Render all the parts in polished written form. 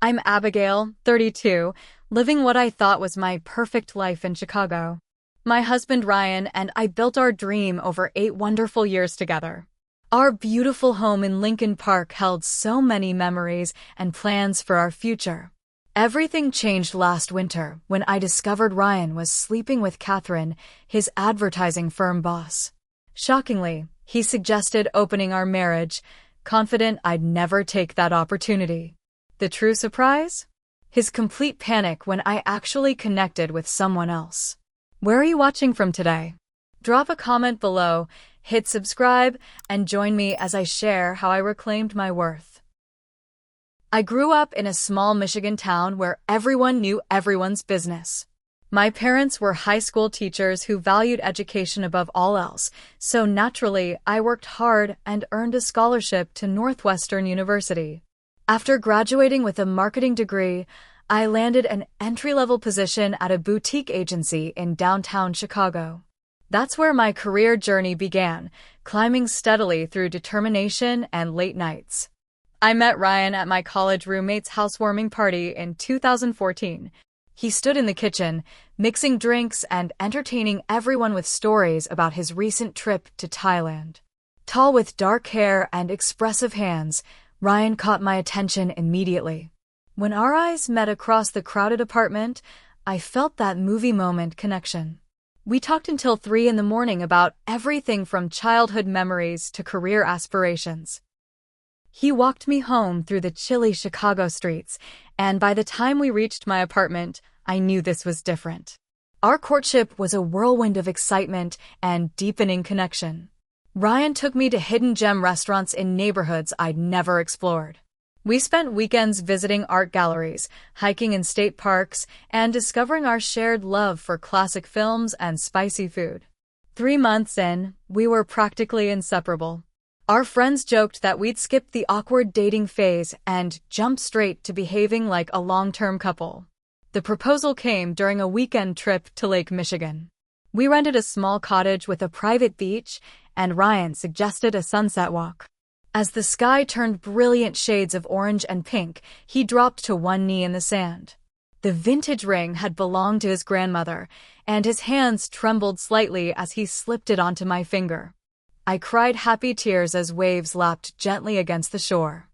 I'm Abigail, 32, living what I thought was my perfect life in Chicago. My husband Ryan and I built our dream over 8 wonderful years together. Our beautiful home in Lincoln Park held so many memories and plans for our future. Everything changed last winter when I discovered Ryan was sleeping with Catherine, his advertising firm boss. Shockingly, he suggested opening our marriage, confident I'd never take that opportunity. The true surprise? His complete panic when I actually connected with someone else. Where are you watching from today? Drop a comment below, hit subscribe, and join me as I share how I reclaimed my worth. I grew up in a small Michigan town where everyone knew everyone's business. My parents were high school teachers who valued education above all else, so naturally I worked hard and earned a scholarship to Northwestern University. After graduating with a marketing degree, I landed an entry-level position at a boutique agency in downtown Chicago. That's where my career journey began, climbing steadily through determination and late nights. I met Ryan at my college roommate's housewarming party in 2014. He stood in the kitchen, mixing drinks and entertaining everyone with stories about his recent trip to Thailand. Tall with dark hair and expressive hands, Ryan caught my attention immediately. When our eyes met across the crowded apartment, I felt that movie moment connection. We talked until 3 in the morning about everything from childhood memories to career aspirations. He walked me home through the chilly Chicago streets, and by the time we reached my apartment, I knew this was different. Our courtship was a whirlwind of excitement and deepening connection. Ryan took me to hidden gem restaurants in neighborhoods I'd never explored. We spent weekends visiting art galleries, hiking in state parks, and discovering our shared love for classic films and spicy food. 3 months in, we were practically inseparable. Our friends joked that we'd skip the awkward dating phase and jump straight to behaving like a long-term couple. The proposal came during a weekend trip to Lake Michigan. We rented a small cottage with a private beach, and Ryan suggested a sunset walk. As the sky turned brilliant shades of orange and pink, he dropped to one knee in the sand. The vintage ring had belonged to his grandmother, and his hands trembled slightly as he slipped it onto my finger. I cried happy tears as waves lapped gently against the shore.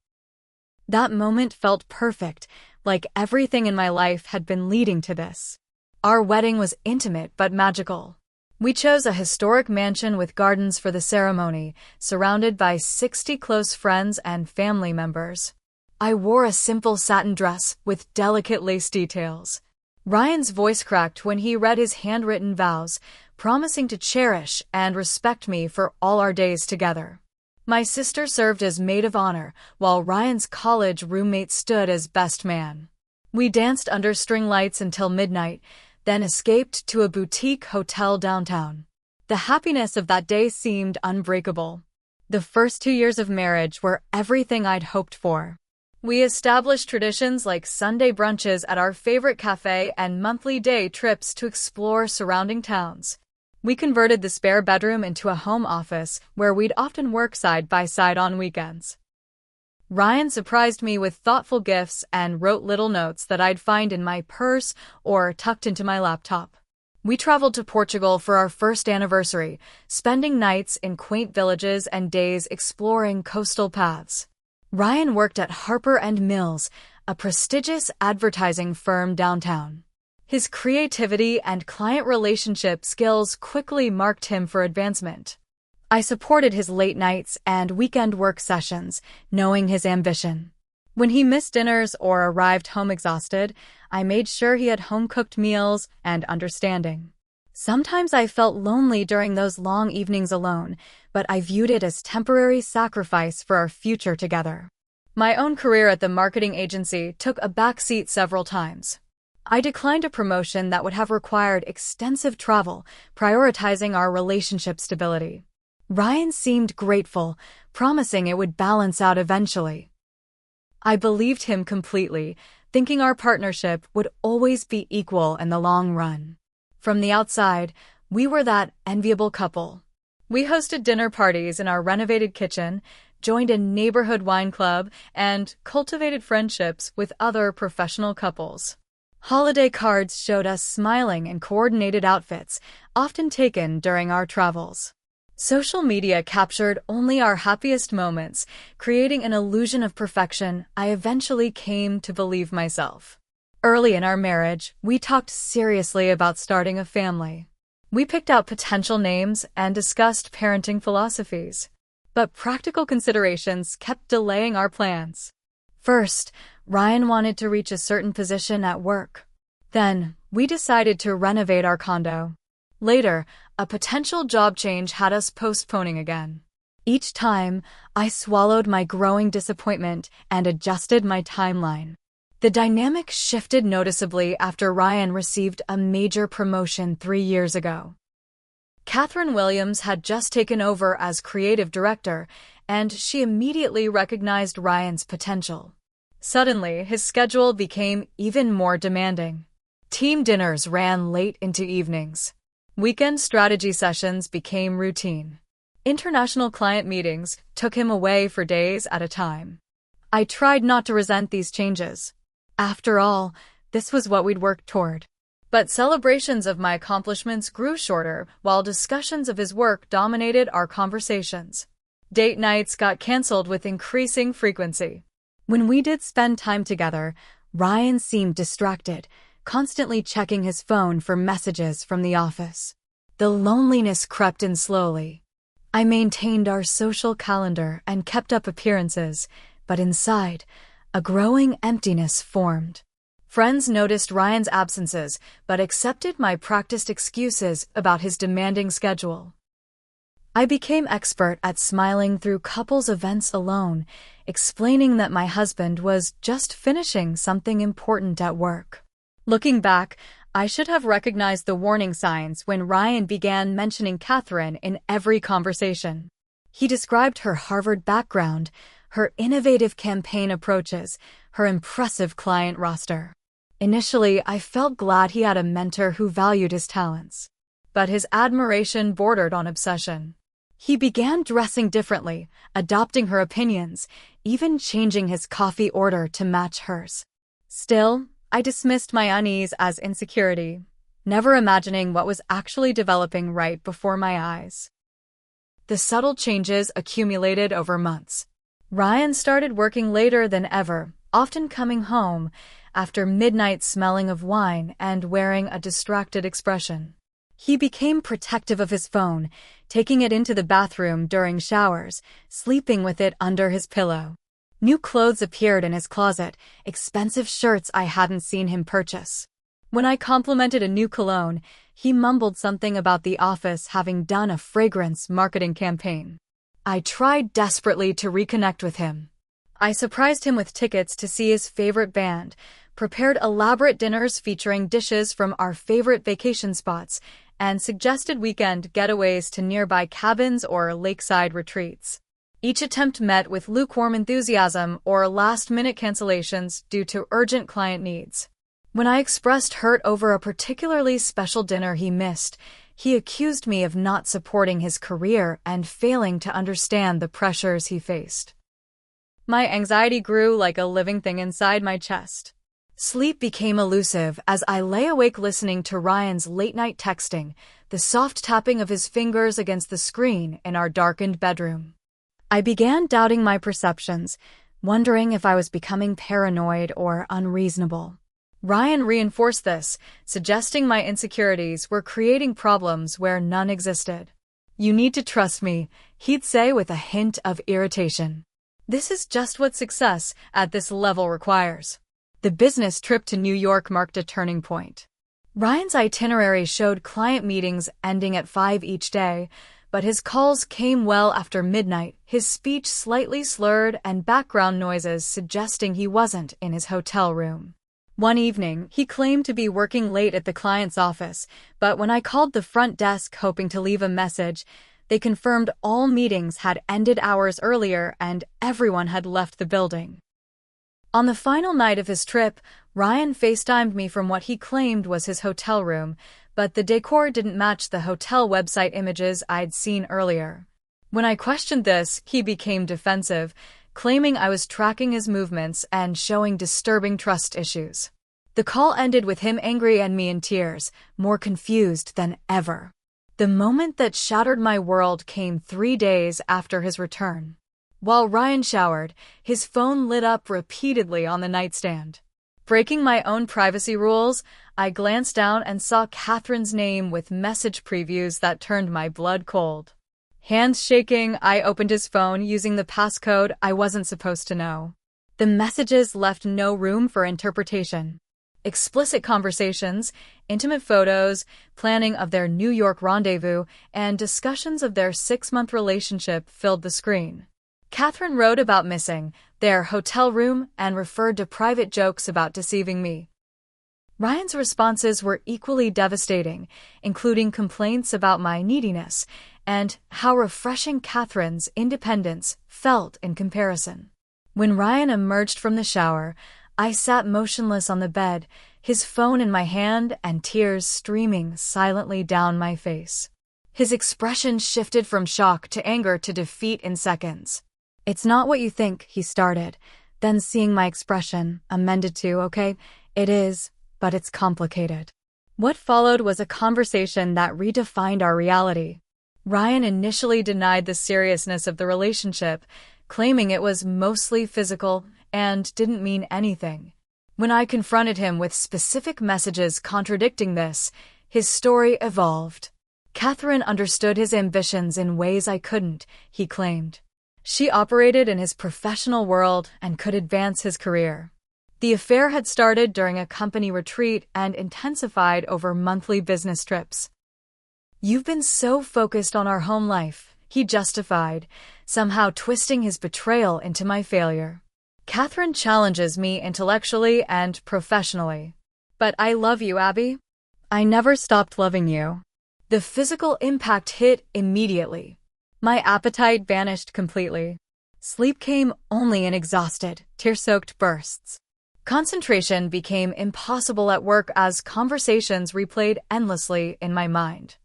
That moment felt perfect, like everything in my life had been leading to this. Our wedding was intimate but magical. We chose a historic mansion with gardens for the ceremony, surrounded by 60 close friends and family members. I wore a simple satin dress with delicate lace details. Ryan's voice cracked when he read his handwritten vows, promising to cherish and respect me for all our days together. My sister served as maid of honor, while Ryan's college roommate stood as best man. We danced under string lights until midnight, then escaped to a boutique hotel downtown. The happiness of that day seemed unbreakable. The first 2 years of marriage were everything I'd hoped for. We established traditions like Sunday brunches at our favorite cafe and monthly day trips to explore surrounding towns. We converted the spare bedroom into a home office where we'd often work side by side on weekends. Ryan surprised me with thoughtful gifts and wrote little notes that I'd find in my purse or tucked into my laptop. We traveled to Portugal for our first anniversary, spending nights in quaint villages and days exploring coastal paths. Ryan worked at Harper & Mills, a prestigious advertising firm downtown. His creativity and client relationship skills quickly marked him for advancement. I supported his late nights and weekend work sessions, knowing his ambition. When he missed dinners or arrived home exhausted, I made sure he had home-cooked meals and understanding. Sometimes I felt lonely during those long evenings alone, but I viewed it as temporary sacrifice for our future together. My own career at the marketing agency took a backseat several times. I declined a promotion that would have required extensive travel, prioritizing our relationship stability. Ryan seemed grateful, promising it would balance out eventually. I believed him completely, thinking our partnership would always be equal in the long run. From the outside, we were that enviable couple. We hosted dinner parties in our renovated kitchen, joined a neighborhood wine club, and cultivated friendships with other professional couples. Holiday cards showed us smiling in coordinated outfits, often taken during our travels. Social media captured only our happiest moments, creating an illusion of perfection I eventually came to believe myself. Early in our marriage, we talked seriously about starting a family. We picked out potential names and discussed parenting philosophies. But practical considerations kept delaying our plans. First, Ryan wanted to reach a certain position at work. Then, we decided to renovate our condo. Later, a potential job change had us postponing again. Each time, I swallowed my growing disappointment and adjusted my timeline. The dynamic shifted noticeably after Ryan received a major promotion 3 years ago. Catherine Williams had just taken over as creative director, and she immediately recognized Ryan's potential. Suddenly, his schedule became even more demanding. Team dinners ran late into evenings. Weekend strategy sessions became routine. International client meetings took him away for days at a time. I tried not to resent these changes. After all, this was what we'd worked toward. But celebrations of my accomplishments grew shorter, while discussions of his work dominated our conversations. Date nights got canceled with increasing frequency. When we did spend time together, Ryan seemed distracted, constantly checking his phone for messages from the office. The loneliness crept in slowly. I maintained our social calendar and kept up appearances, but inside, a growing emptiness formed. Friends noticed Ryan's absences, but accepted my practiced excuses about his demanding schedule. I became expert at smiling through couples events alone, explaining that my husband was just finishing something important at work. Looking back, I should have recognized the warning signs when Ryan began mentioning Catherine in every conversation. He described her Harvard background, her innovative campaign approaches, her impressive client roster. Initially, I felt glad he had a mentor who valued his talents. But his admiration bordered on obsession. He began dressing differently, adopting her opinions, even changing his coffee order to match hers. Still, I dismissed my unease as insecurity, never imagining what was actually developing right before my eyes. The subtle changes accumulated over months. Ryan started working later than ever, often coming home after midnight smelling of wine and wearing a distracted expression. He became protective of his phone, taking it into the bathroom during showers, sleeping with it under his pillow. New clothes appeared in his closet, expensive shirts I hadn't seen him purchase. When I complimented a new cologne, he mumbled something about the office having done a fragrance marketing campaign. I tried desperately to reconnect with him. I surprised him with tickets to see his favorite band, prepared elaborate dinners featuring dishes from our favorite vacation spots, and suggested weekend getaways to nearby cabins or lakeside retreats. Each attempt met with lukewarm enthusiasm or last-minute cancellations due to urgent client needs. When I expressed hurt over a particularly special dinner he missed, he accused me of not supporting his career and failing to understand the pressures he faced. My anxiety grew like a living thing inside my chest. Sleep became elusive as I lay awake listening to Ryan's late-night texting, the soft tapping of his fingers against the screen in our darkened bedroom. I began doubting my perceptions, wondering if I was becoming paranoid or unreasonable. Ryan reinforced this, suggesting my insecurities were creating problems where none existed. "You need to trust me," he'd say with a hint of irritation. "This is just what success at this level requires." The business trip to New York marked a turning point. Ryan's itinerary showed client meetings ending at 5 each day, but his calls came well after midnight, his speech slightly slurred and background noises suggesting he wasn't in his hotel room. One evening, he claimed to be working late at the client's office, but when I called the front desk hoping to leave a message, they confirmed all meetings had ended hours earlier and everyone had left the building. On the final night of his trip, Ryan FaceTimed me from what he claimed was his hotel room, but the decor didn't match the hotel website images I'd seen earlier. When I questioned this, he became defensive, claiming I was tracking his movements and showing disturbing trust issues. The call ended with him angry and me in tears, more confused than ever. The moment that shattered my world came 3 days after his return. While Ryan showered, his phone lit up repeatedly on the nightstand. Breaking my own privacy rules, I glanced down and saw Catherine's name with message previews that turned my blood cold. Hands shaking, I opened his phone using the passcode I wasn't supposed to know. The messages left no room for interpretation. Explicit conversations, intimate photos, planning of their New York rendezvous, and discussions of their 6-month relationship filled the screen. Catherine wrote about missing their hotel room and referred to private jokes about deceiving me. Ryan's responses were equally devastating, including complaints about my neediness and how refreshing Catherine's independence felt in comparison. When Ryan emerged from the shower, I sat motionless on the bed, his phone in my hand and tears streaming silently down my face. His expression shifted from shock to anger to defeat in seconds. "It's not what you think," he started. Then, seeing my expression, amended to, "Okay, it is, but it's complicated." What followed was a conversation that redefined our reality. Ryan initially denied the seriousness of the relationship, claiming it was mostly physical and didn't mean anything. When I confronted him with specific messages contradicting this, his story evolved. Catherine understood his ambitions in ways I couldn't, he claimed. She operated in his professional world and could advance his career. The affair had started during a company retreat and intensified over monthly business trips. "You've been so focused on our home life," he justified, somehow twisting his betrayal into my failure. Catherine challenges me intellectually and professionally. "But I love you, Abby. I never stopped loving you." The physical impact hit immediately. My appetite vanished completely. Sleep came only in exhausted, tear-soaked bursts. Concentration became impossible at work as conversations replayed endlessly in my mind.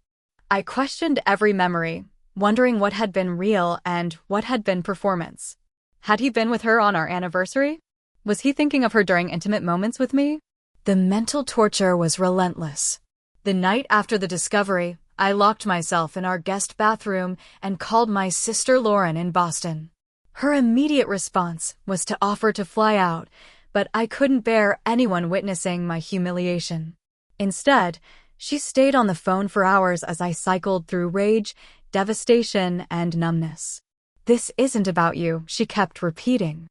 I questioned every memory, wondering what had been real and what had been performance. Had he been with her on our anniversary? Was he thinking of her during intimate moments with me? The mental torture was relentless. The night after the discovery, I locked myself in our guest bathroom and called my sister Lauren in Boston. Her immediate response was to offer to fly out, but I couldn't bear anyone witnessing my humiliation. Instead, she stayed on the phone for hours as I cycled through rage, devastation, and numbness. "This isn't about you," she kept repeating.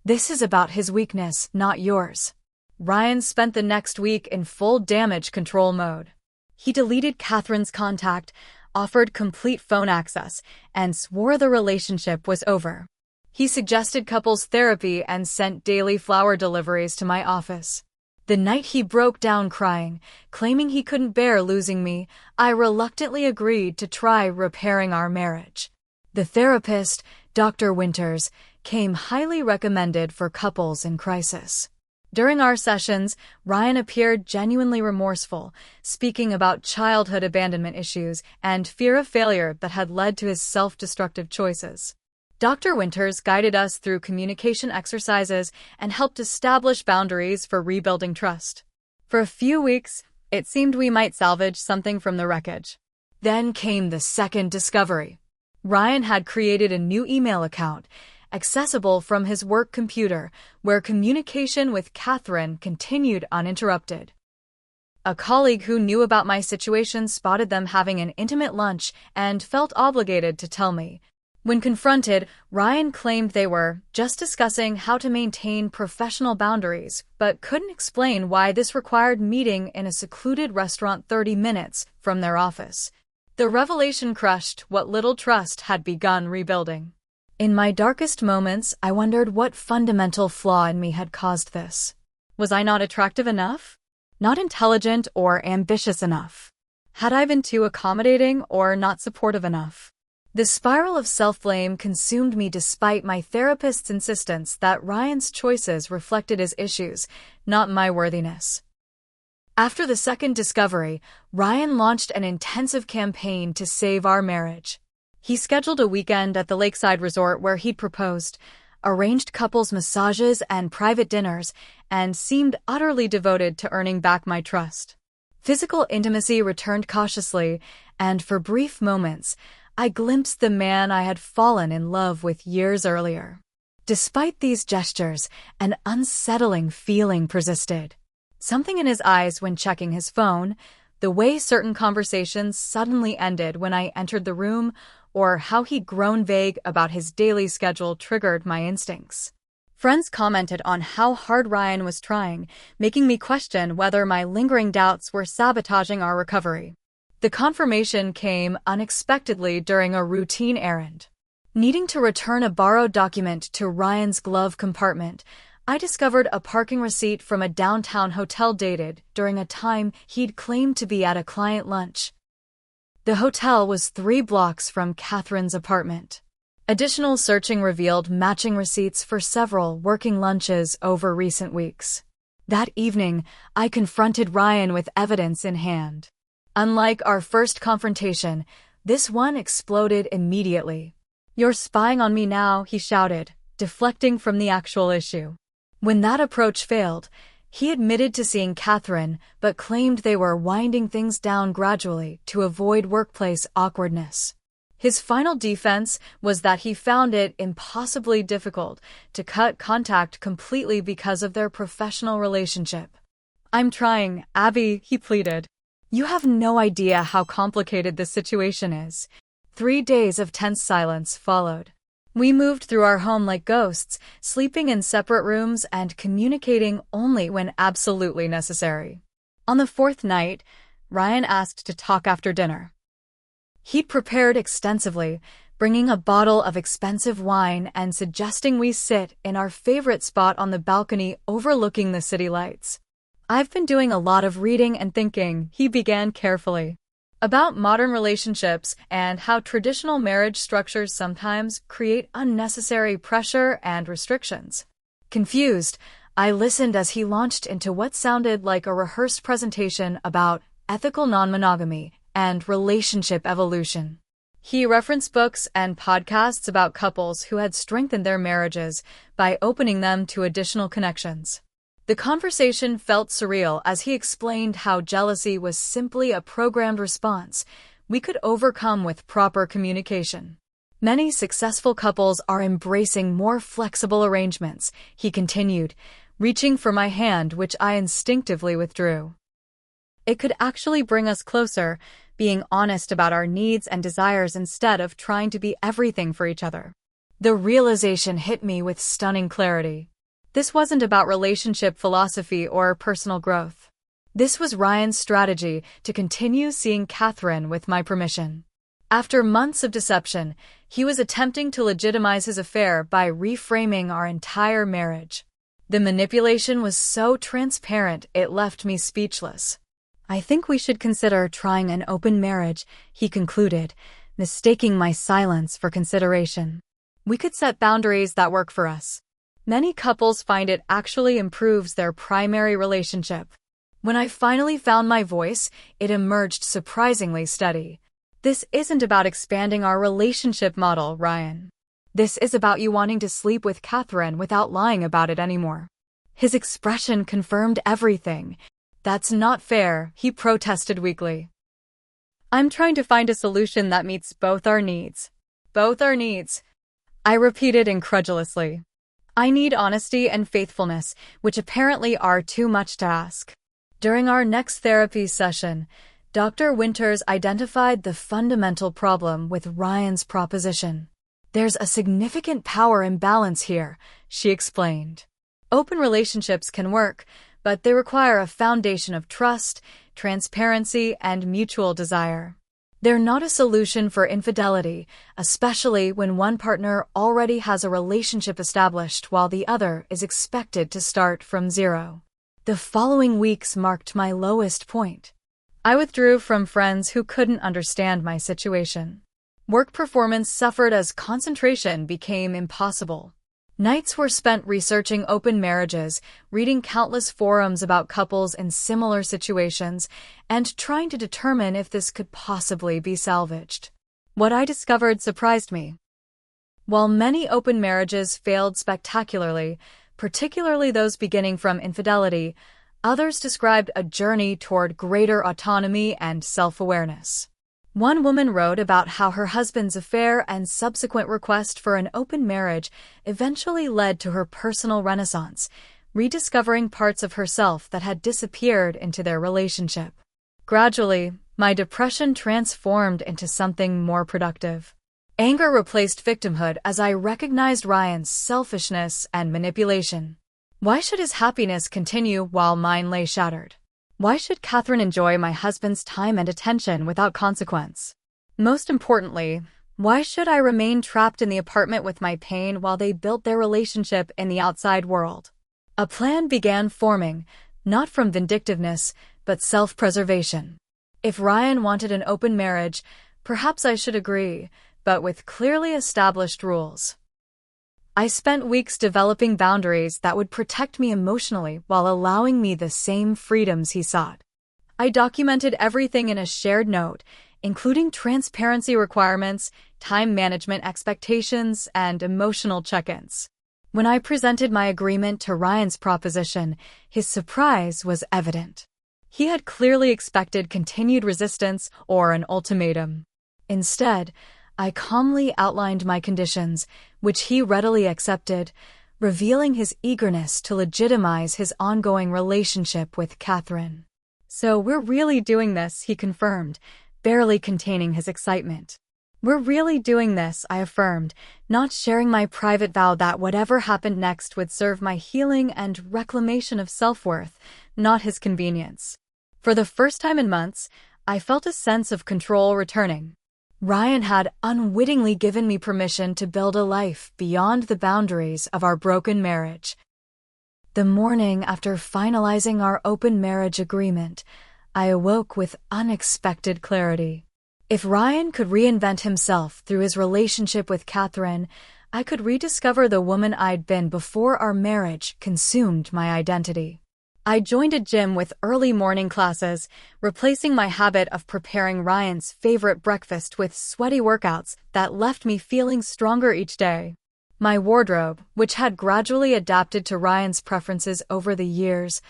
"This is about his weakness, not yours." Ryan spent the next week in full damage control mode. He deleted Catherine's contact, offered complete phone access, and swore the relationship was over. He suggested couples therapy and sent daily flower deliveries to my office. The night he broke down crying, claiming he couldn't bear losing me, I reluctantly agreed to try repairing our marriage. The therapist, Dr. Winters, came highly recommended for couples in crisis. During our sessions, Ryan appeared genuinely remorseful, speaking about childhood abandonment issues and fear of failure that had led to his self-destructive choices. Dr. Winters guided us through communication exercises and helped establish boundaries for rebuilding trust. For a few weeks, it seemed we might salvage something from the wreckage. Then came the second discovery. Ryan had created a new email account, accessible from his work computer, where communication with Catherine continued uninterrupted. A colleague who knew about my situation spotted them having an intimate lunch and felt obligated to tell me. When confronted, Ryan claimed they were just discussing how to maintain professional boundaries, but couldn't explain why this required meeting in a secluded restaurant 30 minutes from their office. The revelation crushed what little trust had begun rebuilding. In my darkest moments, I wondered what fundamental flaw in me had caused this. Was I not attractive enough? Not intelligent or ambitious enough? Had I been too accommodating or not supportive enough? The spiral of self-blame consumed me despite my therapist's insistence that Ryan's choices reflected his issues, not my worthiness. After the second discovery, Ryan launched an intensive campaign to save our marriage. He scheduled a weekend at the lakeside resort where he'd proposed, arranged couples massages and private dinners, and seemed utterly devoted to earning back my trust. Physical intimacy returned cautiously, and for brief moments, I glimpsed the man I had fallen in love with years earlier. Despite these gestures, an unsettling feeling persisted. Something in his eyes when checking his phone, the way certain conversations suddenly ended when I entered the room, or how he'd grown vague about his daily schedule triggered my instincts. Friends commented on how hard Ryan was trying, making me question whether my lingering doubts were sabotaging our recovery. The confirmation came unexpectedly during a routine errand. Needing to return a borrowed document to Ryan's glove compartment, I discovered a parking receipt from a downtown hotel dated during a time he'd claimed to be at a client lunch. The hotel was 3 blocks from Catherine's apartment. Additional searching revealed matching receipts for several working lunches over recent weeks. That evening, I confronted Ryan with evidence in hand. Unlike our first confrontation, this one exploded immediately. "You're spying on me now," he shouted, deflecting from the actual issue. When that approach failed, he admitted to seeing Catherine, but claimed they were winding things down gradually to avoid workplace awkwardness. His final defense was that he found it impossibly difficult to cut contact completely because of their professional relationship. "I'm trying, Abby," he pleaded. "You have no idea how complicated this situation is." 3 days of tense silence followed. We moved through our home like ghosts, sleeping in separate rooms and communicating only when absolutely necessary. On the 4th night, Ryan asked to talk after dinner. He'd prepared extensively, bringing a bottle of expensive wine and suggesting we sit in our favorite spot on the balcony overlooking the city lights. "I've been doing a lot of reading and thinking," he began carefully, "about modern relationships and how traditional marriage structures sometimes create unnecessary pressure and restrictions." Confused, I listened as he launched into what sounded like a rehearsed presentation about ethical non-monogamy and relationship evolution. He referenced books and podcasts about couples who had strengthened their marriages by opening them to additional connections. The conversation felt surreal as he explained how jealousy was simply a programmed response we could overcome with proper communication. "Many successful couples are embracing more flexible arrangements," he continued, reaching for my hand which I instinctively withdrew. "It could actually bring us closer, being honest about our needs and desires instead of trying to be everything for each other." The realization hit me with stunning clarity. This wasn't about relationship philosophy or personal growth. This was Ryan's strategy to continue seeing Catherine with my permission. After months of deception, he was attempting to legitimize his affair by reframing our entire marriage. The manipulation was so transparent it left me speechless. "I think we should consider trying an open marriage," he concluded, mistaking my silence for consideration. "We could set boundaries that work for us. Many couples find it actually improves their primary relationship." When I finally found my voice, it emerged surprisingly steady. "This isn't about expanding our relationship model, Ryan. This is about you wanting to sleep with Catherine without lying about it anymore." His expression confirmed everything. "That's not fair," he protested weakly. "I'm trying to find a solution that meets both our needs." "Both our needs," I repeated incredulously. "I need honesty and faithfulness, which apparently are too much to ask." During our next therapy session, Dr. Winters identified the fundamental problem with Ryan's proposition. "There's a significant power imbalance here," she explained. "Open relationships can work, but they require a foundation of trust, transparency, and mutual desire. They're not a solution for infidelity, especially when one partner already has a relationship established while the other is expected to start from zero." The following weeks marked my lowest point. I withdrew from friends who couldn't understand my situation. Work performance suffered as concentration became impossible. Nights were spent researching open marriages, reading countless forums about couples in similar situations, and trying to determine if this could possibly be salvaged. What I discovered surprised me. While many open marriages failed spectacularly, particularly those beginning from infidelity, others described a journey toward greater autonomy and self-awareness. One woman wrote about how her husband's affair and subsequent request for an open marriage eventually led to her personal renaissance, rediscovering parts of herself that had disappeared into their relationship. Gradually, my depression transformed into something more productive. Anger replaced victimhood as I recognized Ryan's selfishness and manipulation. Why should his happiness continue while mine lay shattered? Why should Catherine enjoy my husband's time and attention without consequence? Most importantly, why should I remain trapped in the apartment with my pain while they built their relationship in the outside world? A plan began forming, not from vindictiveness, but self-preservation. If Ryan wanted an open marriage, perhaps I should agree, but with clearly established rules. I spent weeks developing boundaries that would protect me emotionally while allowing me the same freedoms he sought. I documented everything in a shared note, including transparency requirements, time management expectations, and emotional check-ins. When I presented my agreement to Ryan's proposition, his surprise was evident. He had clearly expected continued resistance or an ultimatum. Instead, I calmly outlined my conditions, which he readily accepted, revealing his eagerness to legitimize his ongoing relationship with Catherine. "So we're really doing this," he confirmed, barely containing his excitement. "We're really doing this," I affirmed, not sharing my private vow that whatever happened next would serve my healing and reclamation of self-worth, not his convenience. For the first time in months, I felt a sense of control returning. Ryan had unwittingly given me permission to build a life beyond the boundaries of our broken marriage. The morning after finalizing our open marriage agreement, I awoke with unexpected clarity. If Ryan could reinvent himself through his relationship with Catherine, I could rediscover the woman I'd been before our marriage consumed my identity. I joined a gym with early morning classes, replacing my habit of preparing Ryan's favorite breakfast with sweaty workouts that left me feeling stronger each day. My wardrobe, which had gradually adapted to Ryan's preferences over the years,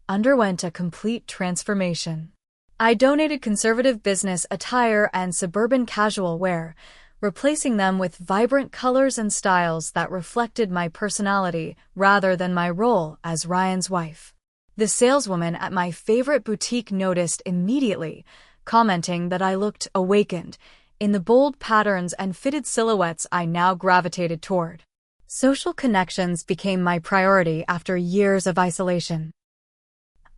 underwent a complete transformation. I donated conservative business attire and suburban casual wear, replacing them with vibrant colors and styles that reflected my personality rather than my role as Ryan's wife. The saleswoman at my favorite boutique noticed immediately, commenting that I looked awakened in the bold patterns and fitted silhouettes I now gravitated toward. Social connections became my priority after years of isolation.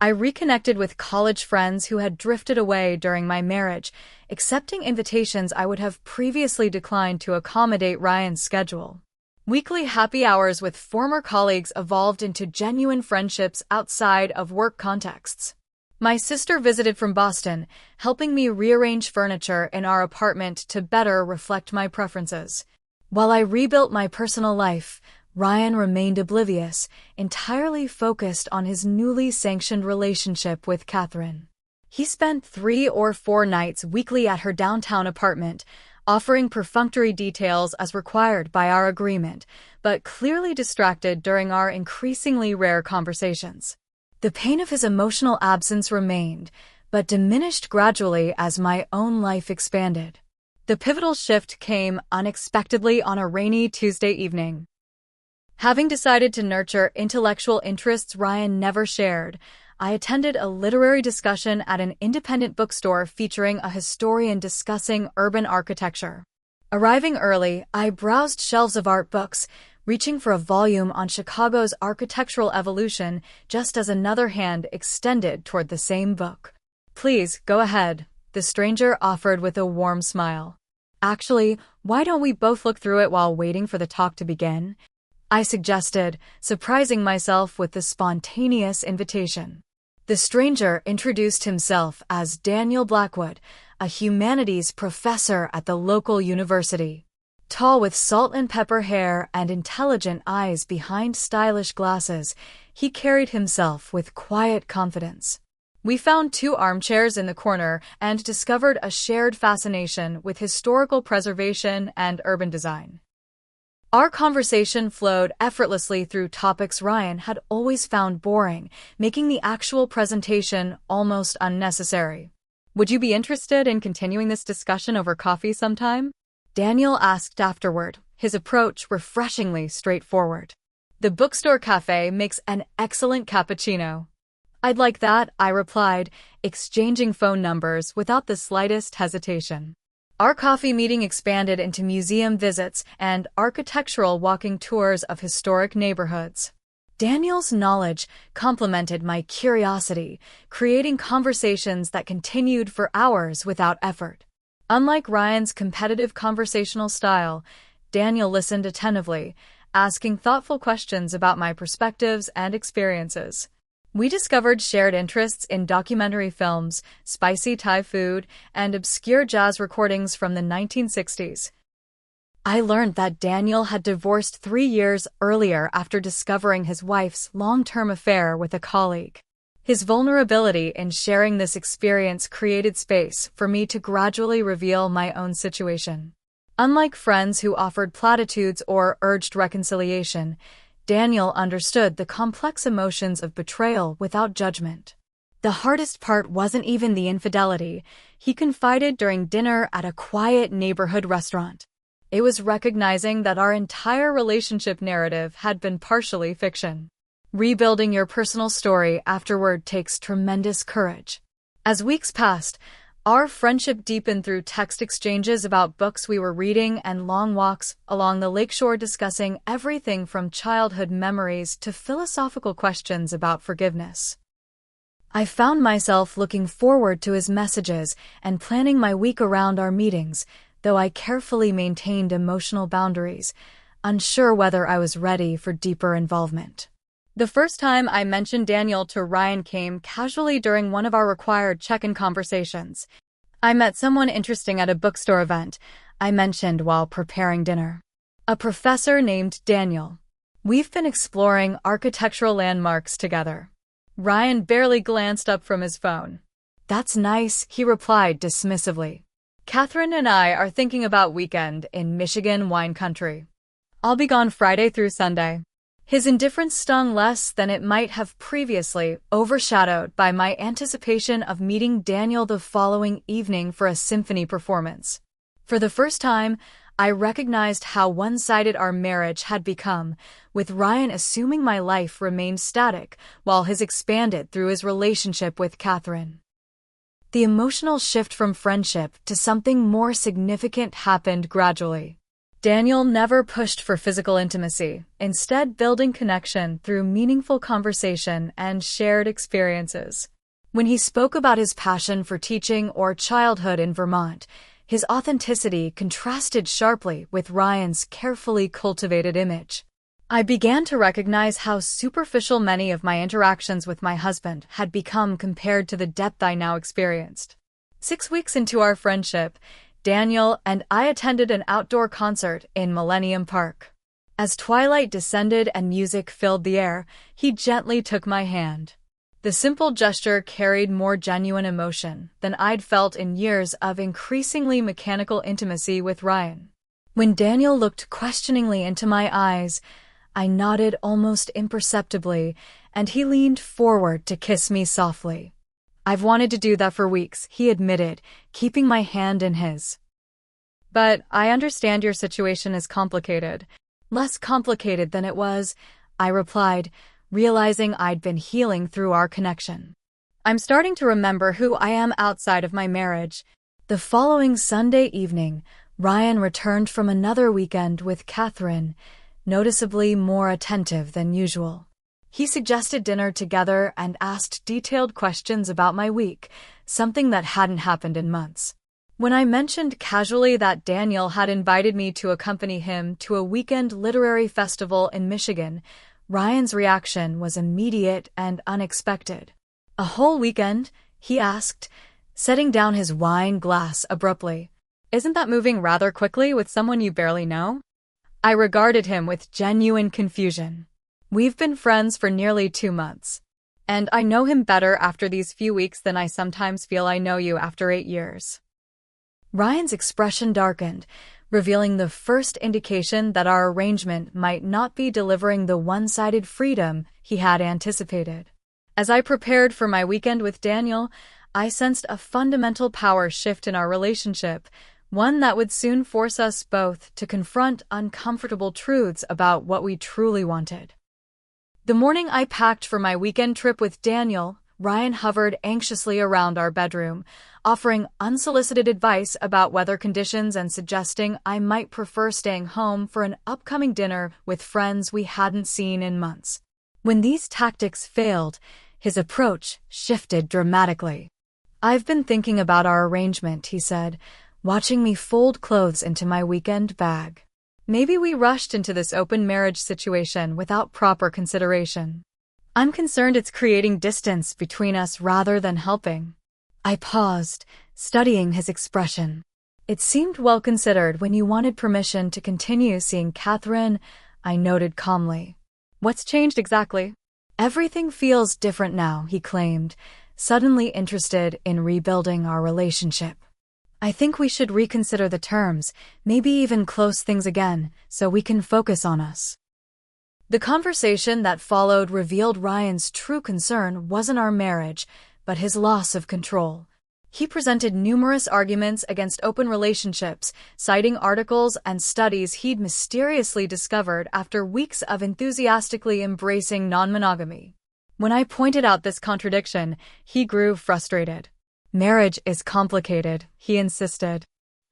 I reconnected with college friends who had drifted away during my marriage, accepting invitations I would have previously declined to accommodate Ryan's schedule. Weekly happy hours with former colleagues evolved into genuine friendships outside of work contexts. My sister visited from Boston, helping me rearrange furniture in our apartment to better reflect my preferences. While I rebuilt my personal life, Ryan remained oblivious, entirely focused on his newly sanctioned relationship with Catherine. He spent 3 or 4 nights weekly at her downtown apartment, offering perfunctory details as required by our agreement, but clearly distracted during our increasingly rare conversations. The pain of his emotional absence remained, but diminished gradually as my own life expanded. The pivotal shift came unexpectedly on a rainy Tuesday evening. Having decided to nurture intellectual interests Ryan never shared, I attended a literary discussion at an independent bookstore featuring a historian discussing urban architecture. Arriving early, I browsed shelves of art books, reaching for a volume on Chicago's architectural evolution just as another hand extended toward the same book. "Please, go ahead," the stranger offered with a warm smile. "Actually, why don't we both look through it while waiting for the talk to begin?" I suggested, surprising myself with the spontaneous invitation. The stranger introduced himself as Daniel Blackwood, a humanities professor at the local university. Tall with salt and pepper hair and intelligent eyes behind stylish glasses, he carried himself with quiet confidence. We found 2 armchairs in the corner and discovered a shared fascination with historical preservation and urban design. Our conversation flowed effortlessly through topics Ryan had always found boring, making the actual presentation almost unnecessary. Would you be interested in continuing this discussion over coffee sometime? Daniel asked afterward, his approach refreshingly straightforward. The bookstore cafe makes an excellent cappuccino. I'd like that, I replied, exchanging phone numbers without the slightest hesitation. Our coffee meeting expanded into museum visits and architectural walking tours of historic neighborhoods. Daniel's knowledge complemented my curiosity, creating conversations that continued for hours without effort. Unlike Ryan's competitive conversational style, Daniel listened attentively, asking thoughtful questions about my perspectives and experiences. We discovered shared interests in documentary films, spicy Thai food, and obscure jazz recordings from the 1960s. I learned that Daniel had divorced 3 years earlier after discovering his wife's long-term affair with a colleague. His vulnerability in sharing this experience created space for me to gradually reveal my own situation. Unlike friends who offered platitudes or urged reconciliation, Daniel understood the complex emotions of betrayal without judgment. The hardest part wasn't even the infidelity, he confided during dinner at a quiet neighborhood restaurant. It was recognizing that our entire relationship narrative had been partially fiction. Rebuilding your personal story afterward takes tremendous courage. As weeks passed, our friendship deepened through text exchanges about books we were reading and long walks along the lakeshore discussing everything from childhood memories to philosophical questions about forgiveness. I found myself looking forward to his messages and planning my week around our meetings, though I carefully maintained emotional boundaries, unsure whether I was ready for deeper involvement. The first time I mentioned Daniel to Ryan came casually during one of our required check-in conversations. I met someone interesting at a bookstore event, I mentioned while preparing dinner. A professor named Daniel. We've been exploring architectural landmarks together. Ryan barely glanced up from his phone. That's nice, he replied dismissively. Catherine and I are thinking about weekend in Michigan wine country. I'll be gone Friday through Sunday. His indifference stung less than it might have previously, overshadowed by my anticipation of meeting Daniel the following evening for a symphony performance. For the first time, I recognized how one-sided our marriage had become, with Ryan assuming my life remained static while his expanded through his relationship with Catherine. The emotional shift from friendship to something more significant happened gradually. Daniel never pushed for physical intimacy, instead building connection through meaningful conversation and shared experiences. When he spoke about his passion for teaching or childhood in Vermont, his authenticity contrasted sharply with Ryan's carefully cultivated image. I began to recognize how superficial many of my interactions with my husband had become compared to the depth I now experienced. 6 weeks into our friendship, Daniel and I attended an outdoor concert in Millennium Park. As twilight descended and music filled the air, he gently took my hand. The simple gesture carried more genuine emotion than I'd felt in years of increasingly mechanical intimacy with Ryan. When Daniel looked questioningly into my eyes, I nodded almost imperceptibly, and he leaned forward to kiss me softly. I've wanted to do that for weeks, he admitted, keeping my hand in his. But I understand your situation is complicated. Less complicated than it was, I replied, realizing I'd been healing through our connection. I'm starting to remember who I am outside of my marriage. The following Sunday evening, Ryan returned from another weekend with Catherine, noticeably more attentive than usual. He suggested dinner together and asked detailed questions about my week, something that hadn't happened in months. When I mentioned casually that Daniel had invited me to accompany him to a weekend literary festival in Michigan, Ryan's reaction was immediate and unexpected. A whole weekend? He asked, setting down his wine glass abruptly. Isn't that moving rather quickly with someone you barely know? I regarded him with genuine confusion. We've been friends for nearly 2 months. And I know him better after these few weeks than I sometimes feel I know you after 8 years. Ryan's expression darkened, revealing the first indication that our arrangement might not be delivering the one-sided freedom he had anticipated. As I prepared for my weekend with Daniel, I sensed a fundamental power shift in our relationship, one that would soon force us both to confront uncomfortable truths about what we truly wanted. The morning I packed for my weekend trip with Daniel, Ryan hovered anxiously around our bedroom, offering unsolicited advice about weather conditions and suggesting I might prefer staying home for an upcoming dinner with friends we hadn't seen in months. When these tactics failed, his approach shifted dramatically. "I've been thinking about our arrangement," he said, watching me fold clothes into my weekend bag. "Maybe we rushed into this open marriage situation without proper consideration. I'm concerned it's creating distance between us rather than helping." I paused, studying his expression. "It seemed well considered when you wanted permission to continue seeing Catherine," I noted calmly. "What's changed exactly?" "Everything feels different now," he claimed, suddenly interested in rebuilding our relationship. "I think we should reconsider the terms, maybe even close things again, so we can focus on us." The conversation that followed revealed Ryan's true concern wasn't our marriage, but his loss of control. He presented numerous arguments against open relationships, citing articles and studies he'd mysteriously discovered after weeks of enthusiastically embracing non-monogamy. When I pointed out this contradiction, he grew frustrated. "Marriage is complicated," he insisted.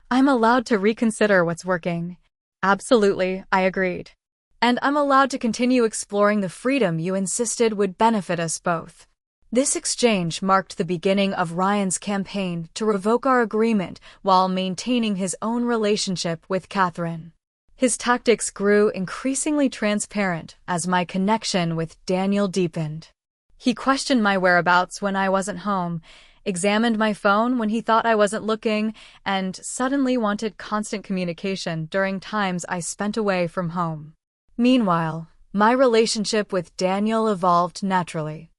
"I'm allowed to reconsider what's working." "Absolutely," I agreed. "And I'm allowed to continue exploring the freedom you insisted would benefit us both." This exchange marked the beginning of Ryan's campaign to revoke our agreement while maintaining his own relationship with Catherine. His tactics grew increasingly transparent as my connection with Daniel deepened. He questioned my whereabouts when I wasn't home, examined my phone when he thought I wasn't looking, and suddenly wanted constant communication during times I spent away from home. Meanwhile, my relationship with Daniel evolved naturally.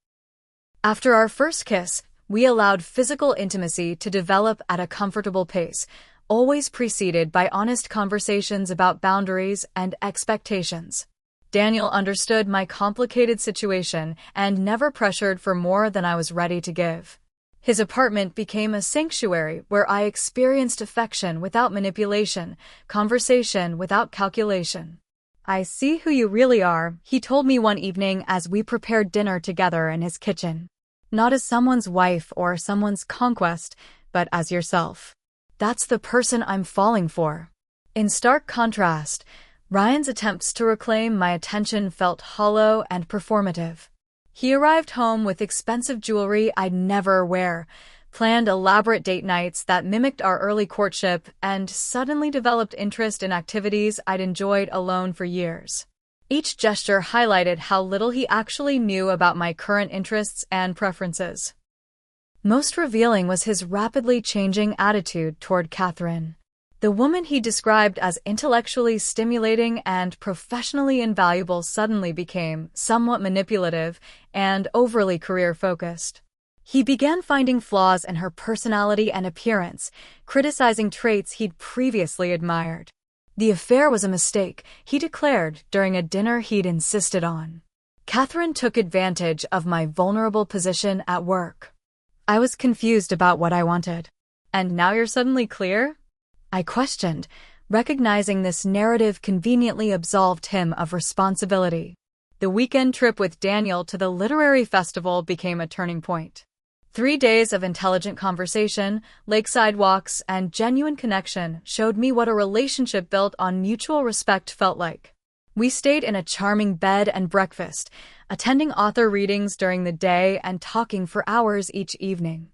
After our first kiss, we allowed physical intimacy to develop at a comfortable pace, always preceded by honest conversations about boundaries and expectations. Daniel understood my complicated situation and never pressured for more than I was ready to give. His apartment became a sanctuary where I experienced affection without manipulation, conversation without calculation. "I see who you really are," he told me one evening as we prepared dinner together in his kitchen. "Not as someone's wife or someone's conquest, but as yourself. That's the person I'm falling for." In stark contrast, Ryan's attempts to reclaim my attention felt hollow and performative. He arrived home with expensive jewelry I'd never wear, planned elaborate date nights that mimicked our early courtship, and suddenly developed interest in activities I'd enjoyed alone for years. Each gesture highlighted how little he actually knew about my current interests and preferences. Most revealing was his rapidly changing attitude toward Catherine. The woman he described as intellectually stimulating and professionally invaluable suddenly became somewhat manipulative and overly career-focused. He began finding flaws in her personality and appearance, criticizing traits he'd previously admired. The affair was a mistake, he declared during a dinner he'd insisted on. Catherine took advantage of my vulnerable position at work. I was confused about what I wanted. "And now you're suddenly clear?" I questioned, recognizing this narrative conveniently absolved him of responsibility. The weekend trip with Daniel to the literary festival became a turning point. 3 days of intelligent conversation, lakeside walks, and genuine connection showed me what a relationship built on mutual respect felt like. We stayed in a charming bed and breakfast, attending author readings during the day and talking for hours each evening.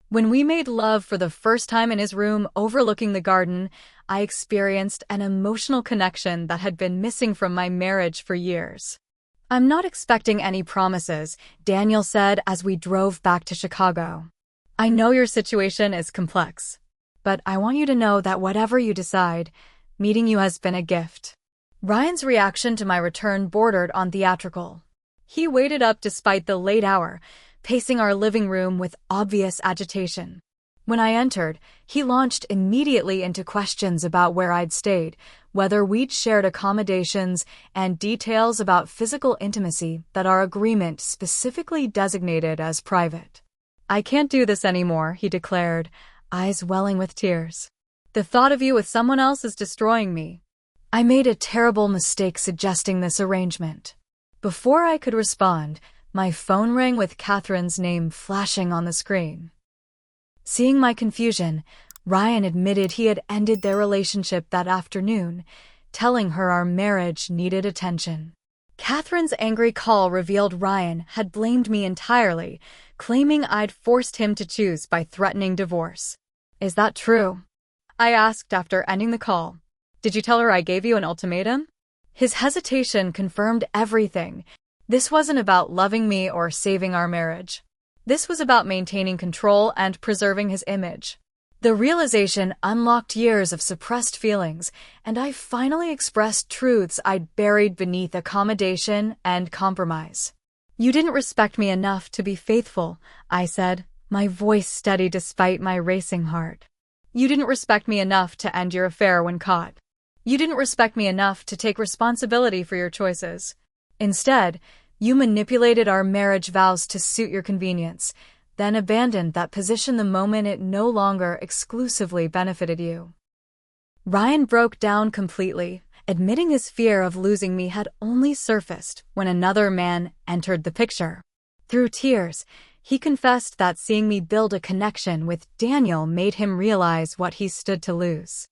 When we made love for the first time in his room overlooking the garden, I experienced an emotional connection that had been missing from my marriage for years. "I'm not expecting any promises," Daniel said as we drove back to Chicago. "I know your situation is complex, but I want you to know that whatever you decide, meeting you has been a gift." Ryan's reaction to my return bordered on theatrical. He waited up despite the late hour, pacing our living room with obvious agitation. When I entered, he launched immediately into questions about where I'd stayed, whether we'd shared accommodations, and details about physical intimacy that our agreement specifically designated as private. "I can't do this anymore," he declared, eyes welling with tears. "The thought of you with someone else is destroying me." I made a terrible mistake suggesting this arrangement. Before I could respond, my phone rang with Catherine's name flashing on the screen. Seeing my confusion, Ryan admitted he had ended their relationship that afternoon, telling her our marriage needed attention. Catherine's angry call revealed Ryan had blamed me entirely, claiming I'd forced him to choose by threatening divorce. "Is that true?" I asked after ending the call. "Did you tell her I gave you an ultimatum?" His hesitation confirmed everything. This wasn't about loving me or saving our marriage. This was about maintaining control and preserving his image. The realization unlocked years of suppressed feelings, and I finally expressed truths I'd buried beneath accommodation and compromise. "You didn't respect me enough to be faithful," I said, my voice steady despite my racing heart. "You didn't respect me enough to end your affair when caught. You didn't respect me enough to take responsibility for your choices. Instead, you manipulated our marriage vows to suit your convenience, then abandoned that position the moment it no longer exclusively benefited you." Ryan broke down completely, admitting his fear of losing me had only surfaced when another man entered the picture. Through tears, he confessed that seeing me build a connection with Daniel made him realize what he stood to lose.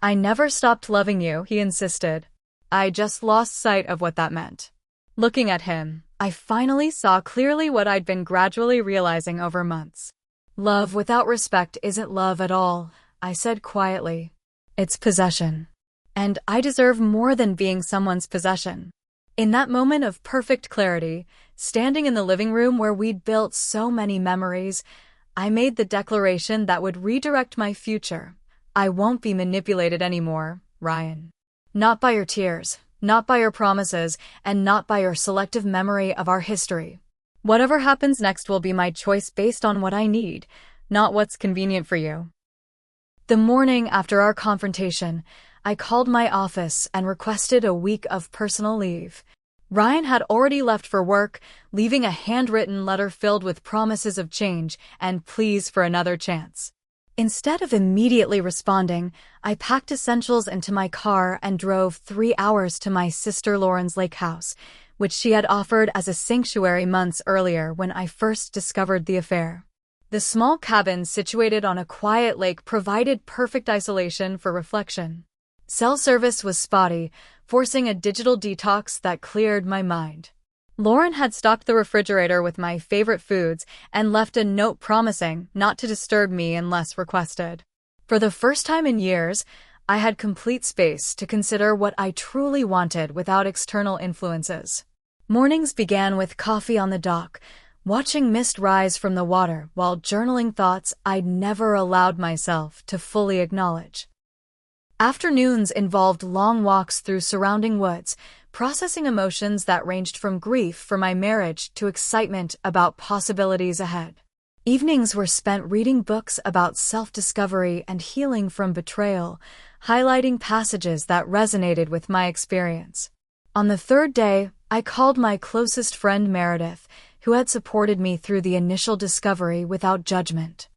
"I never stopped loving you," he insisted. "I just lost sight of what that meant." Looking at him, I finally saw clearly what I'd been gradually realizing over months. "Love without respect isn't love at all," I said quietly. "It's possession. And I deserve more than being someone's possession." In that moment of perfect clarity, standing in the living room where we'd built so many memories, I made the declaration that would redirect my future. "I won't be manipulated anymore, Ryan. Not by your tears, not by your promises, and not by your selective memory of our history. Whatever happens next will be my choice based on what I need, not what's convenient for you." The morning after our confrontation, I called my office and requested a week of personal leave. Ryan had already left for work, leaving a handwritten letter filled with promises of change and pleas for another chance. Instead of immediately responding, I packed essentials into my car and drove 3 hours to my sister Lauren's lake house, which she had offered as a sanctuary months earlier when I first discovered the affair. The small cabin situated on a quiet lake provided perfect isolation for reflection. Cell service was spotty, forcing a digital detox that cleared my mind. Lauren had stocked the refrigerator with my favorite foods and left a note promising not to disturb me unless requested. For the first time in years, I had complete space to consider what I truly wanted without external influences. Mornings began with coffee on the dock, watching mist rise from the water while journaling thoughts I'd never allowed myself to fully acknowledge. Afternoons involved long walks through surrounding woods, processing emotions that ranged from grief for my marriage to excitement about possibilities ahead. Evenings were spent reading books about self-discovery and healing from betrayal, highlighting passages that resonated with my experience. On the third day, I called my closest friend Meredith, who had supported me through the initial discovery without judgment.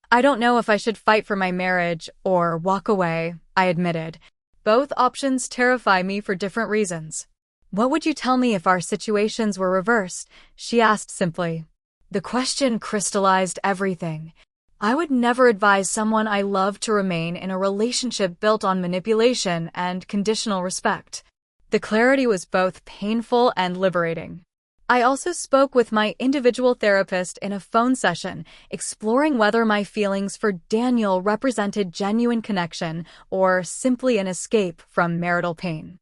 "I don't know if I should fight for my marriage or walk away," I admitted. "Both options terrify me for different reasons." "What would you tell me if our situations were reversed?" she asked simply. The question crystallized everything. I would never advise someone I love to remain in a relationship built on manipulation and conditional respect. The clarity was both painful and liberating. I also spoke with my individual therapist in a phone session, exploring whether my feelings for Daniel represented genuine connection or simply an escape from marital pain.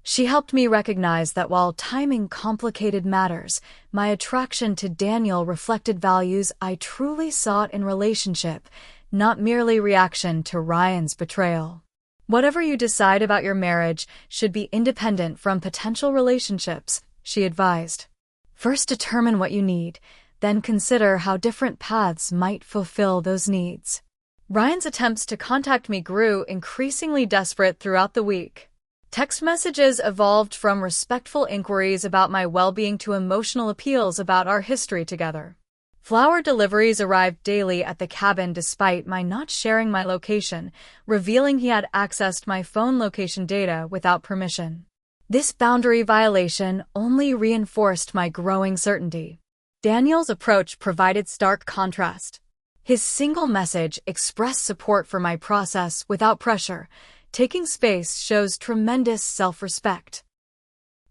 She helped me recognize that while timing complicated matters, my attraction to Daniel reflected values I truly sought in relationship, not merely reaction to Ryan's betrayal. "Whatever you decide about your marriage should be independent from potential relationships," she advised. First, determine what you need, then consider how different paths might fulfill those needs. Ryan's attempts to contact me grew increasingly desperate throughout the week. Text messages evolved from respectful inquiries about my well-being to emotional appeals about our history together. Flower deliveries arrived daily at the cabin despite my not sharing my location, revealing he had accessed my phone location data without permission. This boundary violation only reinforced my growing certainty. Daniel's approach provided stark contrast. His single message expressed support for my process without pressure. Taking space shows tremendous self-respect.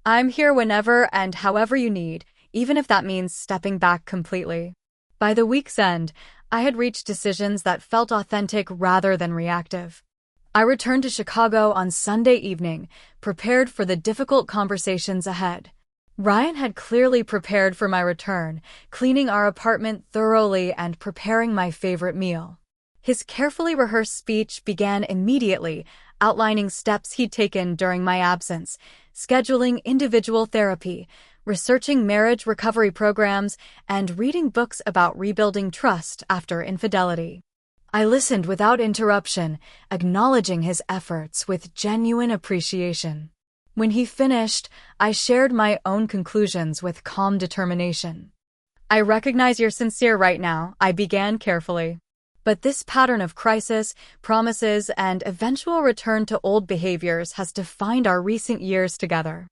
I'm here whenever and however you need, even if that means stepping back completely. By the week's end, I had reached decisions that felt authentic rather than reactive. I returned to Chicago on Sunday evening, prepared for the difficult conversations ahead. Ryan had clearly prepared for my return, cleaning our apartment thoroughly and preparing my favorite meal. His carefully rehearsed speech began immediately, outlining steps he'd taken during my absence, scheduling individual therapy, researching marriage recovery programs, and reading books about rebuilding trust after infidelity. I listened without interruption, acknowledging his efforts with genuine appreciation. When he finished, I shared my own conclusions with calm determination. I recognize you're sincere right now, I began carefully. But this pattern of crisis, promises, and eventual return to old behaviors has defined our recent years together.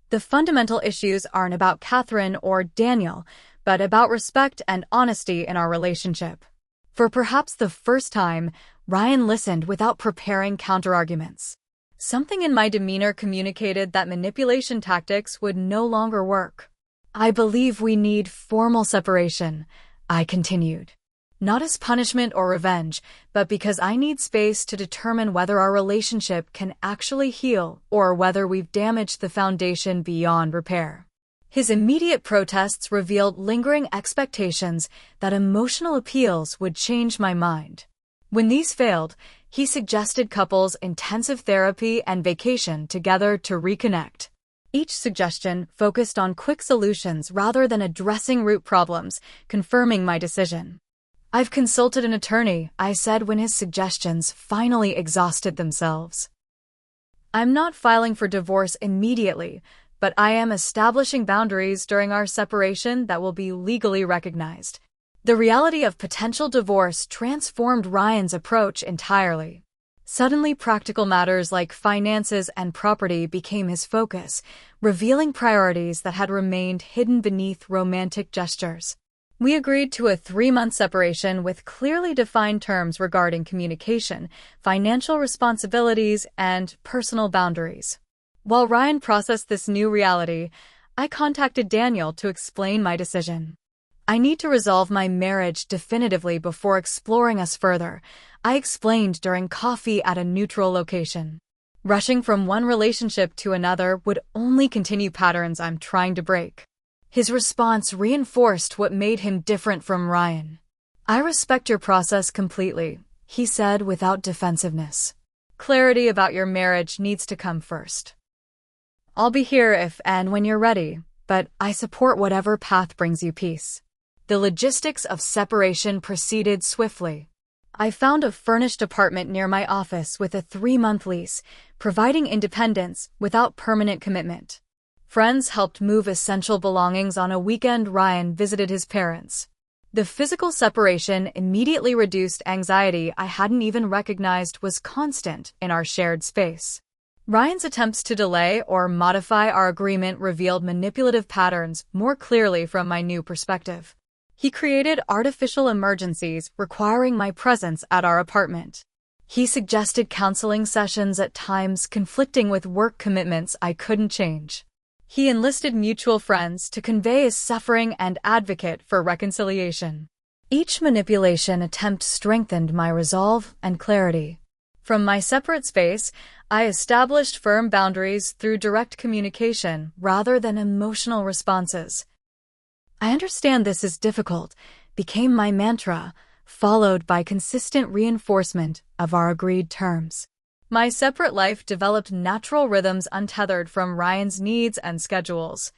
The fundamental issues aren't about Catherine or Daniel, but about respect and honesty in our relationship. For perhaps the first time, Ryan listened without preparing counterarguments. Something in my demeanor communicated that manipulation tactics would no longer work. I believe we need formal separation, I continued. Not as punishment or revenge, but because I need space to determine whether our relationship can actually heal or whether we've damaged the foundation beyond repair. His immediate protests revealed lingering expectations that emotional appeals would change my mind. When these failed, he suggested couples intensive therapy and vacation together to reconnect. Each suggestion focused on quick solutions rather than addressing root problems, confirming my decision. I've consulted an attorney, I said when his suggestions finally exhausted themselves. I'm not filing for divorce immediately, but I am establishing boundaries during our separation that will be legally recognized. The reality of potential divorce transformed Ryan's approach entirely. Suddenly, practical matters like finances and property became his focus, revealing priorities that had remained hidden beneath romantic gestures. We agreed to a 3-month separation with clearly defined terms regarding communication, financial responsibilities, and personal boundaries. While Ryan processed this new reality, I contacted Daniel to explain my decision. I need to resolve my marriage definitively before exploring us further, I explained during coffee at a neutral location. Rushing from one relationship to another would only continue patterns I'm trying to break. His response reinforced what made him different from Ryan. I respect your process completely, he said without defensiveness. Clarity about your marriage needs to come first. I'll be here if and when you're ready, but I support whatever path brings you peace. The logistics of separation proceeded swiftly. I found a furnished apartment near my office with a 3-month lease, providing independence without permanent commitment. Friends helped move essential belongings on a weekend. Ryan visited his parents. The physical separation immediately reduced anxiety I hadn't even recognized was constant in our shared space. Ryan's attempts to delay or modify our agreement revealed manipulative patterns more clearly from my new perspective. He created artificial emergencies requiring my presence at our apartment. He suggested counseling sessions at times conflicting with work commitments I couldn't change. He enlisted mutual friends to convey his suffering and advocate for reconciliation. Each manipulation attempt strengthened my resolve and clarity. From my separate space, I established firm boundaries through direct communication rather than emotional responses. I understand this is difficult, became my mantra, followed by consistent reinforcement of our agreed terms. My separate life developed natural rhythms untethered from Ryan's needs and schedules.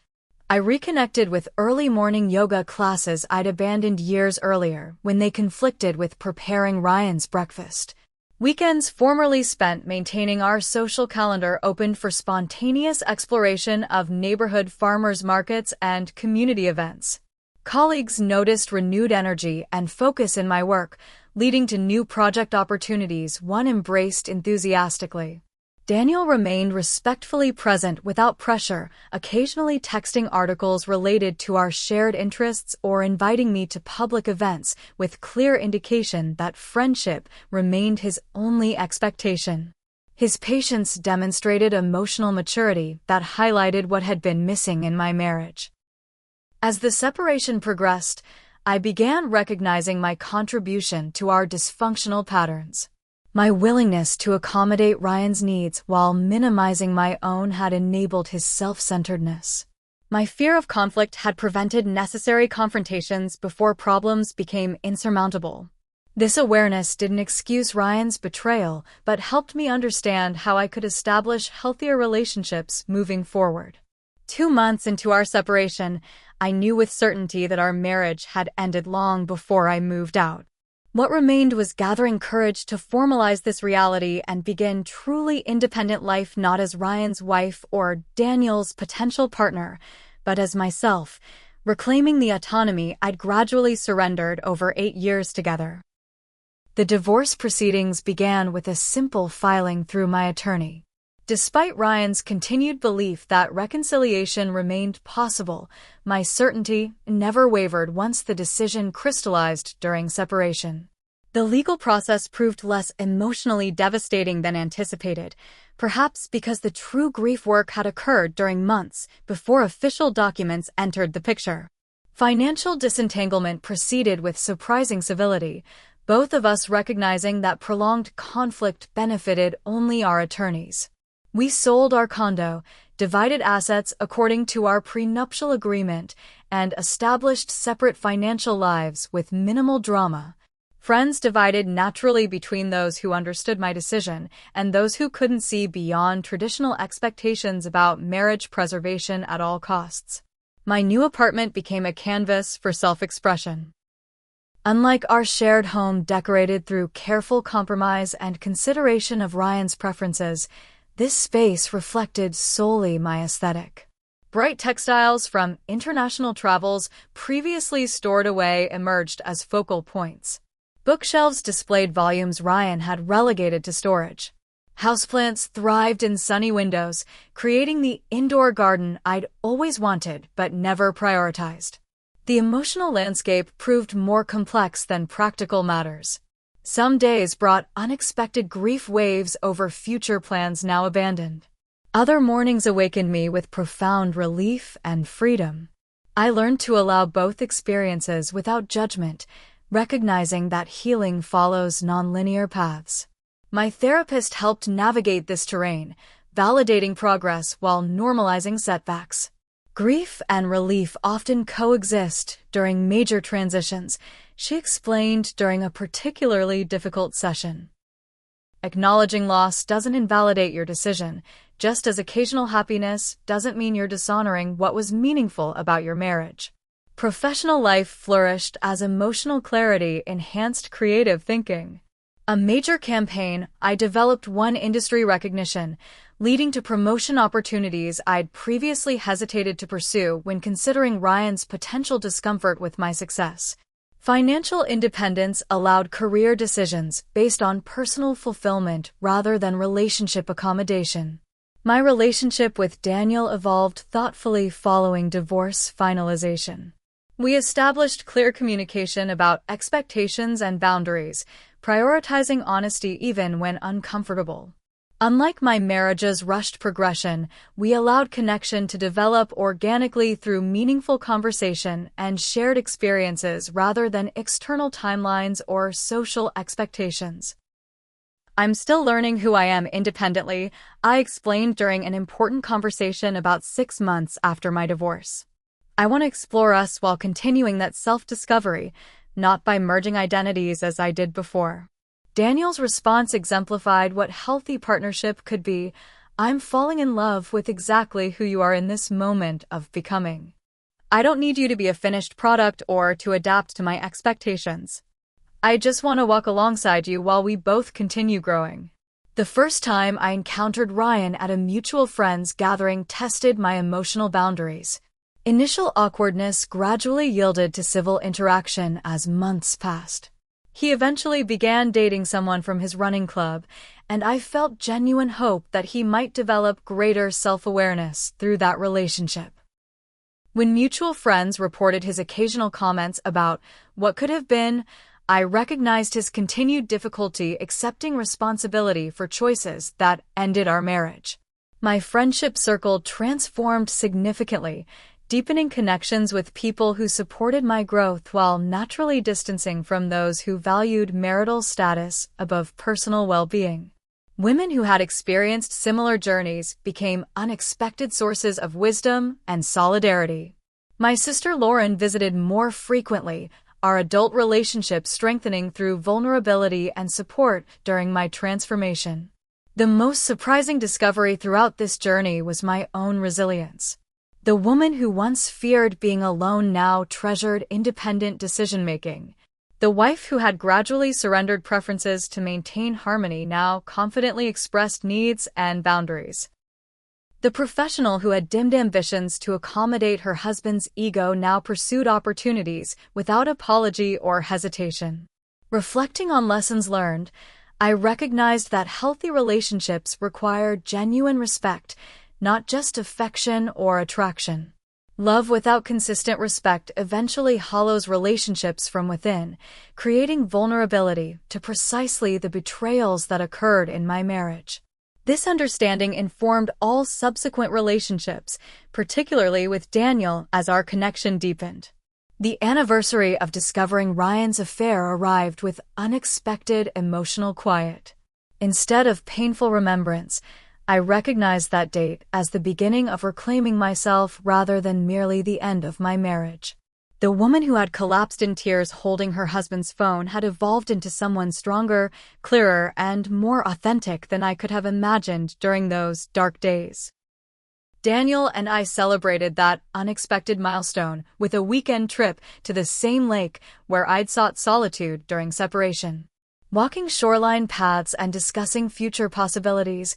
I reconnected with early morning yoga classes I'd abandoned years earlier when they conflicted with preparing Ryan's breakfast. Weekends formerly spent maintaining our social calendar opened for spontaneous exploration of neighborhood farmers markets and community events. Colleagues noticed renewed energy and focus in my work, leading to new project opportunities one embraced enthusiastically. Daniel remained respectfully present without pressure, occasionally texting articles related to our shared interests or inviting me to public events with clear indication that friendship remained his only expectation. His patience demonstrated emotional maturity that highlighted what had been missing in my marriage. As the separation progressed, I began recognizing my contribution to our dysfunctional patterns. My willingness to accommodate Ryan's needs while minimizing my own had enabled his self-centeredness. My fear of conflict had prevented necessary confrontations before problems became insurmountable. This awareness didn't excuse Ryan's betrayal, but helped me understand how I could establish healthier relationships moving forward. 2 months into our separation, I knew with certainty that our marriage had ended long before I moved out. What remained was gathering courage to formalize this reality and begin truly independent life not as Ryan's wife or Daniel's potential partner, but as myself, reclaiming the autonomy I'd gradually surrendered over 8 years together. The divorce proceedings began with a simple filing through my attorney. Despite Ryan's continued belief that reconciliation remained possible, my certainty never wavered once the decision crystallized during separation. The legal process proved less emotionally devastating than anticipated, perhaps because the true grief work had occurred during months before official documents entered the picture. Financial disentanglement proceeded with surprising civility, both of us recognizing that prolonged conflict benefited only our attorneys. We sold our condo, divided assets according to our prenuptial agreement, and established separate financial lives with minimal drama. Friends divided naturally between those who understood my decision and those who couldn't see beyond traditional expectations about marriage preservation at all costs. My new apartment became a canvas for self-expression. Unlike our shared home decorated through careful compromise and consideration of Ryan's preferences, this space reflected solely my aesthetic. Bright textiles from international travels previously stored away emerged as focal points. Bookshelves displayed volumes Ryan had relegated to storage. Houseplants thrived in sunny windows, creating the indoor garden I'd always wanted but never prioritized. The emotional landscape proved more complex than practical matters. Some days brought unexpected grief waves over future plans now abandoned. Other mornings awakened me with profound relief and freedom. I learned to allow both experiences without judgment, recognizing that healing follows nonlinear paths. My therapist helped navigate this terrain, validating progress while normalizing setbacks. Grief and relief often coexist during major transitions, she explained during a particularly difficult session. Acknowledging loss doesn't invalidate your decision, just as occasional happiness doesn't mean you're dishonoring what was meaningful about your marriage. Professional life flourished as emotional clarity enhanced creative thinking. A major campaign, I developed one industry recognition, leading to promotion opportunities I'd previously hesitated to pursue when considering Ryan's potential discomfort with my success. Financial independence allowed career decisions based on personal fulfillment rather than relationship accommodation. My relationship with Daniel evolved thoughtfully following divorce finalization. We established clear communication about expectations and boundaries, prioritizing honesty even when uncomfortable. Unlike my marriage's rushed progression, we allowed connection to develop organically through meaningful conversation and shared experiences rather than external timelines or social expectations. I'm still learning who I am independently, I explained during an important conversation about 6 months after my divorce. I want to explore us while continuing that self-discovery, not by merging identities as I did before. Daniel's response exemplified what healthy partnership could be. I'm falling in love with exactly who you are in this moment of becoming. I don't need you to be a finished product or to adapt to my expectations. I just want to walk alongside you while we both continue growing. The first time I encountered Ryan at a mutual friends gathering tested my emotional boundaries. Initial awkwardness gradually yielded to civil interaction as months passed. He eventually began dating someone from his running club, and I felt genuine hope that he might develop greater self-awareness through that relationship. When mutual friends reported his occasional comments about what could have been, I recognized his continued difficulty accepting responsibility for choices that ended our marriage. My friendship circle transformed significantly, deepening connections with people who supported my growth while naturally distancing from those who valued marital status above personal well-being. Women who had experienced similar journeys became unexpected sources of wisdom and solidarity. My sister Lauren visited more frequently, our adult relationship strengthening through vulnerability and support during my transformation. The most surprising discovery throughout this journey was my own resilience. The woman who once feared being alone now treasured independent decision-making. The wife who had gradually surrendered preferences to maintain harmony now confidently expressed needs and boundaries. The professional who had dimmed ambitions to accommodate her husband's ego now pursued opportunities without apology or hesitation. Reflecting on lessons learned, I recognized that healthy relationships require genuine respect, not just affection or attraction. Love without consistent respect eventually hollows relationships from within, creating vulnerability to precisely the betrayals that occurred in my marriage. This understanding informed all subsequent relationships, particularly with Daniel as our connection deepened. The anniversary of discovering Ryan's affair arrived with unexpected emotional quiet. Instead of painful remembrance, I recognized that date as the beginning of reclaiming myself rather than merely the end of my marriage. The woman who had collapsed in tears holding her husband's phone had evolved into someone stronger, clearer, and more authentic than I could have imagined during those dark days. Daniel and I celebrated that unexpected milestone with a weekend trip to the same lake where I'd sought solitude during separation. Walking shoreline paths and discussing future possibilities,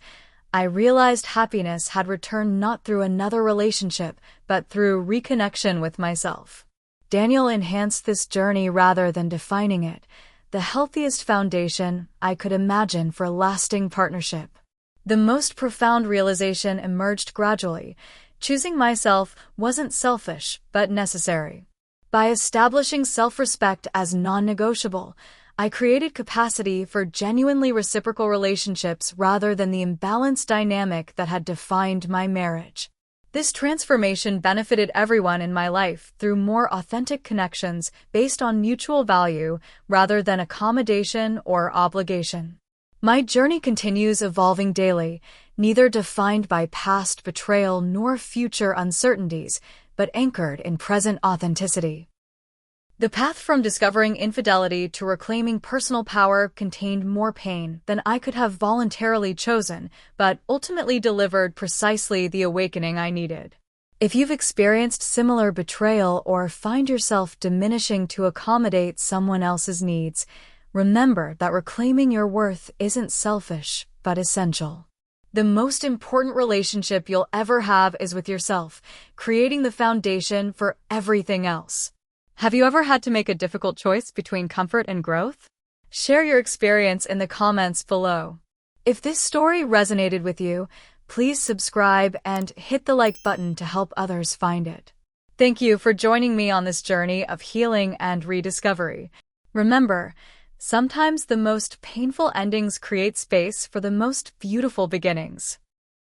I realized happiness had returned not through another relationship, but through reconnection with myself. Daniel enhanced this journey rather than defining it, the healthiest foundation I could imagine for lasting partnership. The most profound realization emerged gradually. Choosing myself wasn't selfish, but necessary. By establishing self-respect as non-negotiable, I created capacity for genuinely reciprocal relationships rather than the imbalanced dynamic that had defined my marriage. This transformation benefited everyone in my life through more authentic connections based on mutual value rather than accommodation or obligation. My journey continues evolving daily, neither defined by past betrayal nor future uncertainties, but anchored in present authenticity. The path from discovering infidelity to reclaiming personal power contained more pain than I could have voluntarily chosen, but ultimately delivered precisely the awakening I needed. If you've experienced similar betrayal or find yourself diminishing to accommodate someone else's needs, remember that reclaiming your worth isn't selfish, but essential. The most important relationship you'll ever have is with yourself, creating the foundation for everything else. Have you ever had to make a difficult choice between comfort and growth? Share your experience in the comments below. If this story resonated with you, please subscribe and hit the like button to help others find it. Thank you for joining me on this journey of healing and rediscovery. Remember, sometimes the most painful endings create space for the most beautiful beginnings.